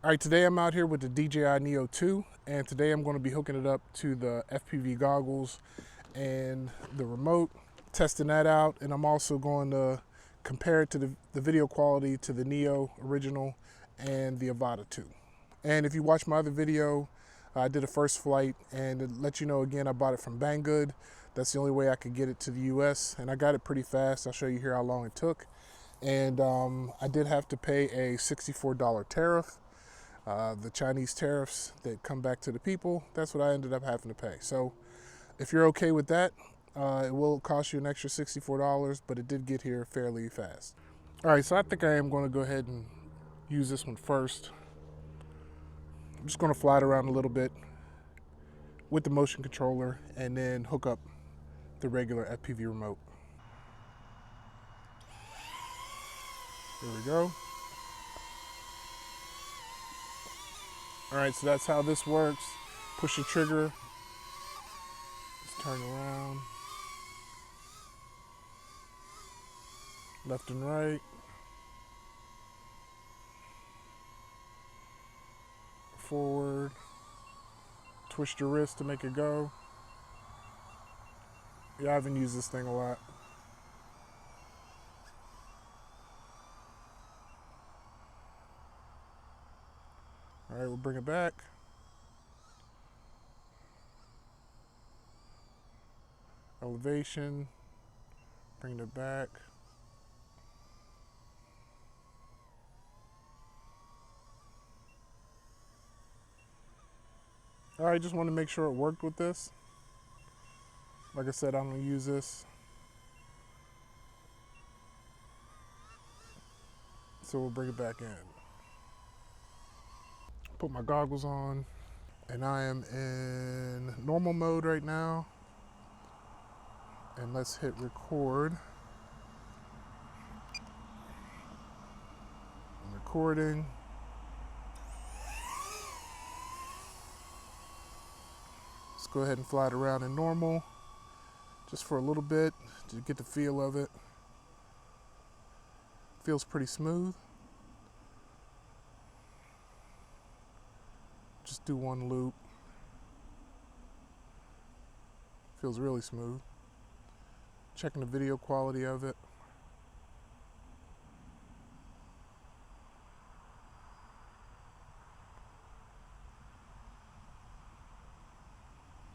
All right, today I'm out here with the DJI Neo 2, and today I'm going to be hooking it up to the FPV goggles and the remote, testing that out, and I'm also going to compare it to the video quality to the Neo original and the Avata 2. And if you watch my other video, I did a first flight, and to let you know again, I bought it from Banggood. That's the only way I could get it to the US, and I got it pretty fast. I'll show you here how long it took. And I did have to pay a $64 tariff. The Chinese tariffs that come back to the people, that's what I ended up having to pay. So if you're okay with that, it will cost you an extra $64, but it did get here fairly fast. All right, so I think I am going to go ahead and use this one first. I'm just going to fly it around a little bit with the motion controller and then hook up the regular FPV remote. There we go. All right, so that's how this works. Push the trigger, just turn around, left and right, forward, twist your wrist to make it go. Yeah, I haven't used this thing a lot. All right, we'll bring it back. Elevation, bring it back. All right, just want to make sure it worked with this. Like I said, I'm gonna use this. So we'll bring it back in. Put my goggles on, and I am in normal mode right now. And let's hit record. I'm recording. Let's go ahead and fly it around in normal, just for a little bit to get the feel of it. Feels pretty smooth. Just do one loop. Feels really smooth. Checking the video quality of it.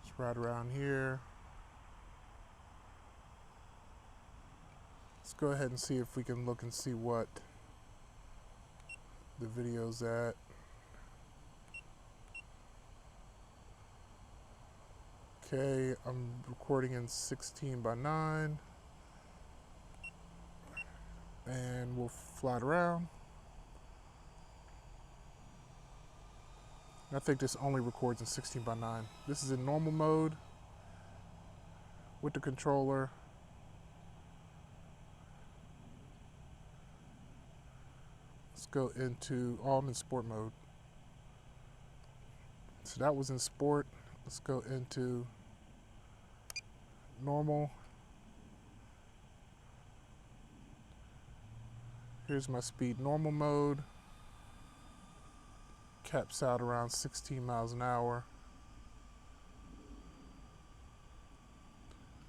Just right around here. Let's go ahead and see if we can look and see what the video's at. Okay, I'm recording in 16:9, and we'll fly it around. I think this only records in 16:9. This is in normal mode with the controller. Let's go into, I'm in sport mode. So that was in sport. Let's go into normal. Here's my speed, normal mode. Caps out around 16 miles an hour.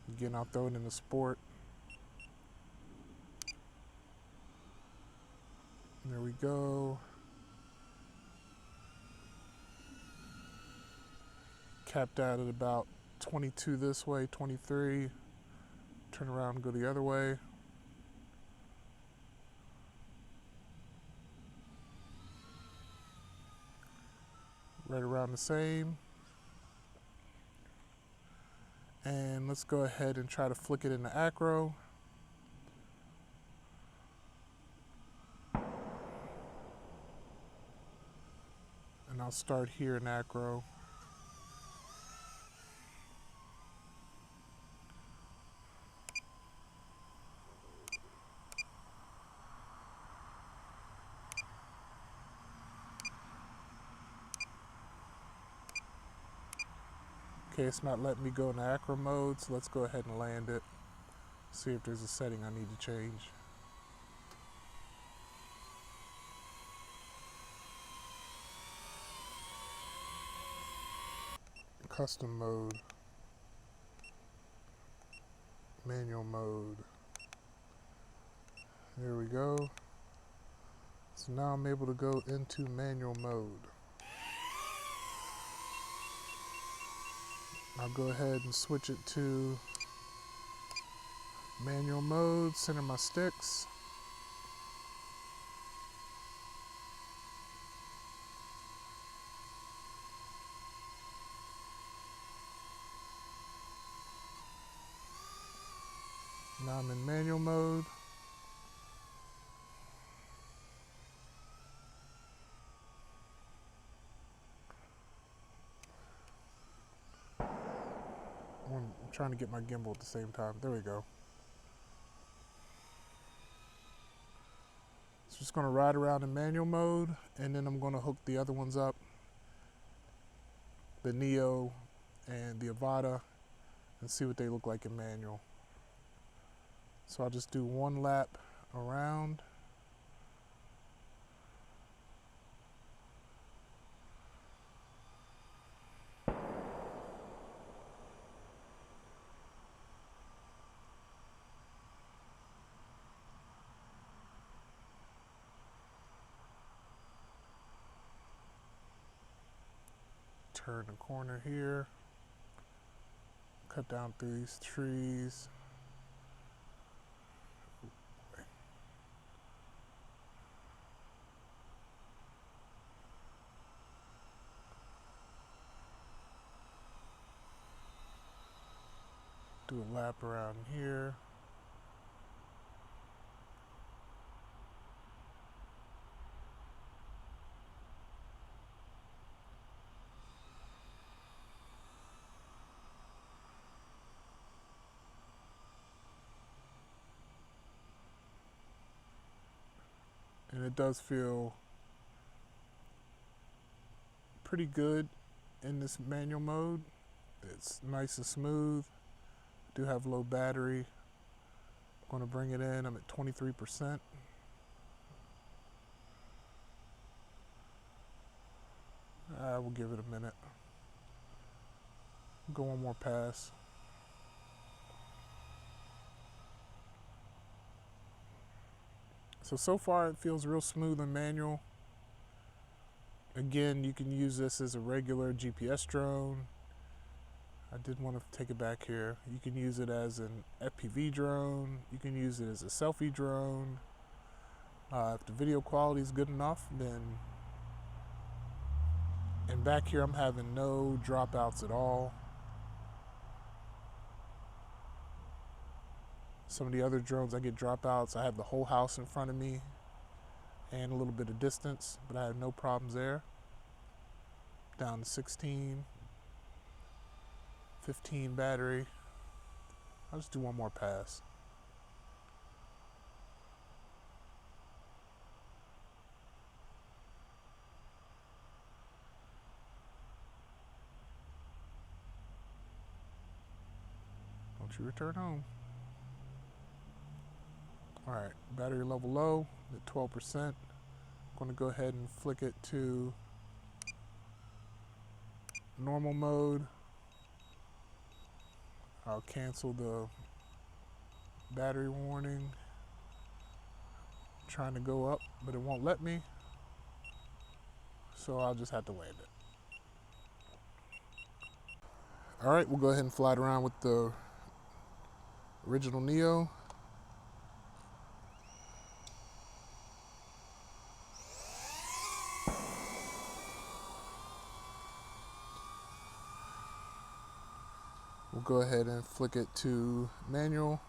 Again, I'll throw it into sport. There we go. Capped out at about 22 this way, 23. Turn around and go the other way. Right around the same. And let's go ahead and try to flick it into acro. And I'll start here in acro. Okay, it's not letting me go into acro mode, so let's go ahead and land it. See if there's a setting I need to change. custom mode, manual mode. There we go. So now I'm able to go into manual mode. I'll go ahead and switch it to manual mode, center my sticks. Now I'm in manual mode. I'm trying to get my gimbal at the same time. There we go. So just going to ride around in manual mode, and then I'm going to hook the other ones up, the Neo and the Avata, and see what they look like in manual. So I'll just do one lap around. Turn the corner here. Cut down through these trees. Do a lap around here. And it does feel pretty good in this manual mode. It's nice and smooth. Do have low battery. I'm going to bring it in. I'm at 23%. I will give it a minute. Go one more pass. So far it feels real smooth in manual. Again, you can use this as a regular GPS drone. I did want to take it back here. You can use it as an FPV drone. You can use it as a selfie drone. If the video quality is good enough, then. And back here I'm having no dropouts at all. Some of the other drones I get dropouts. I have the whole house in front of me and a little bit of distance, but I have no problems there. Down to 16, 15 battery. I'll just do one more pass. Don't you return home. All right, battery level low at 12%. I'm going to go ahead and flick it to normal mode. I'll cancel the battery warning. I'm trying to go up, but it won't let me. So I'll just have to land it. All right, we'll go ahead and fly it around with the original Neo. We'll go ahead and flick it to manual.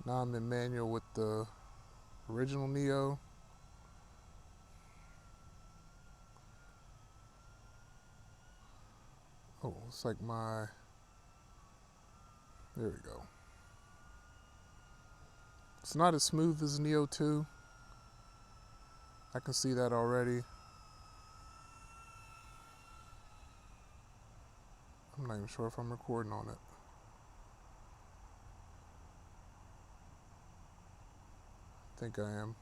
Now I'm in manual with the original Neo. Oh, looks like there we go. It's not as smooth as Neo 2. I can see that already. I'm not even sure if I'm recording on it. think I am.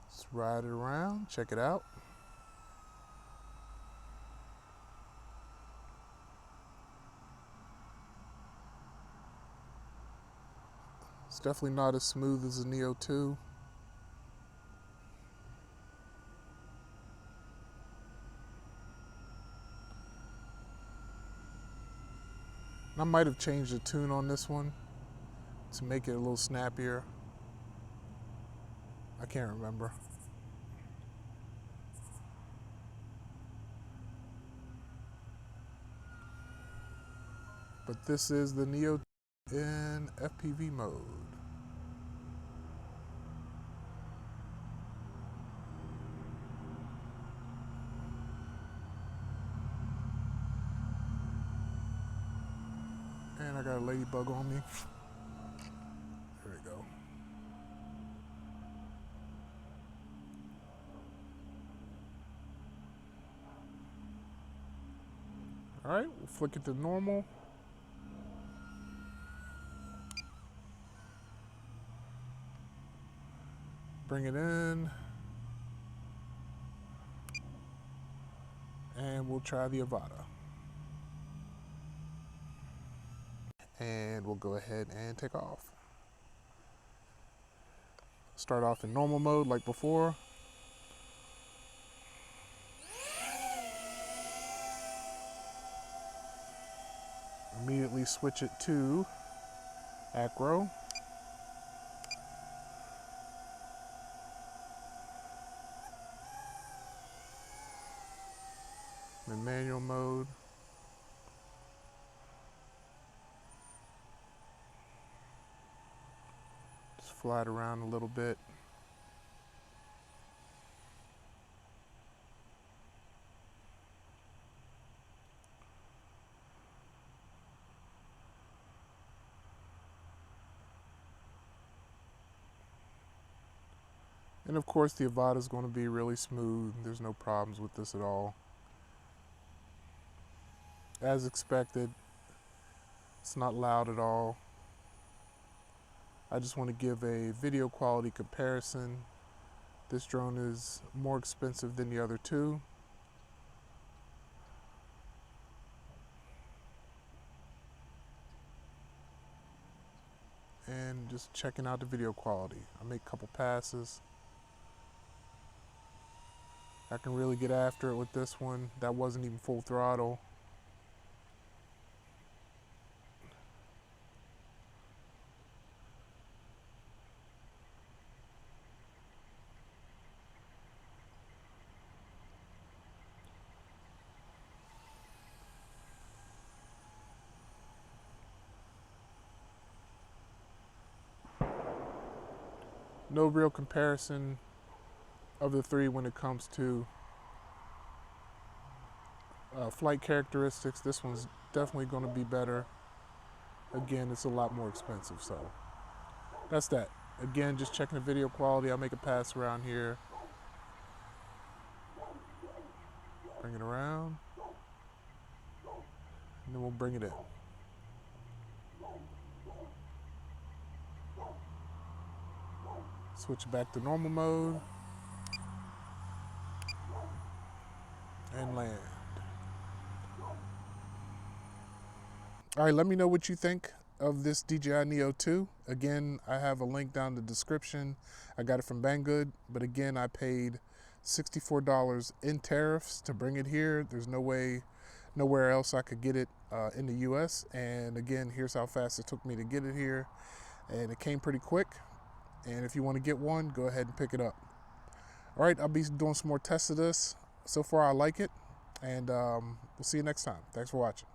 Let's ride it around, check it out. It's definitely not as smooth as the Neo 2. I might have changed the tune on this one to make it a little snappier. I can't remember. But this is the Neo in FPV mode. And I got a ladybug on me. There we go. All right, we'll flick it to normal. Bring it in. And we'll try the Avata. And we'll go ahead and take off. Start off in normal mode like before. Immediately switch it to acro. In manual mode. Just fly it around a little bit. And of course the Avata is going to be really smooth. There's no problems with this at all. As expected, it's not loud at all. I just want to give a video quality comparison. This drone is more expensive than the other two. And just checking out the video quality. I make a couple passes. I can really get after it with this one. That wasn't even full throttle. No real comparison of the three when it comes to flight characteristics. This one's definitely going to be better. Again, it's a lot more expensive, so that's that. Again, just checking the video quality. I'll make a pass around here. Bring it around. And then we'll bring it in. Switch back to normal mode. And land. All right, let me know what you think of this DJI Neo 2. Again, I have a link down in the description. I got it from Banggood, but again, I paid $64 in tariffs to bring it here. There's no way, nowhere else I could get it in the US. And again, here's how fast it took me to get it here. And it came pretty quick. And if you want to get one, go ahead and pick it up. All right, I'll be doing some more tests of this. So far, I like it. And we'll see you next time. Thanks for watching.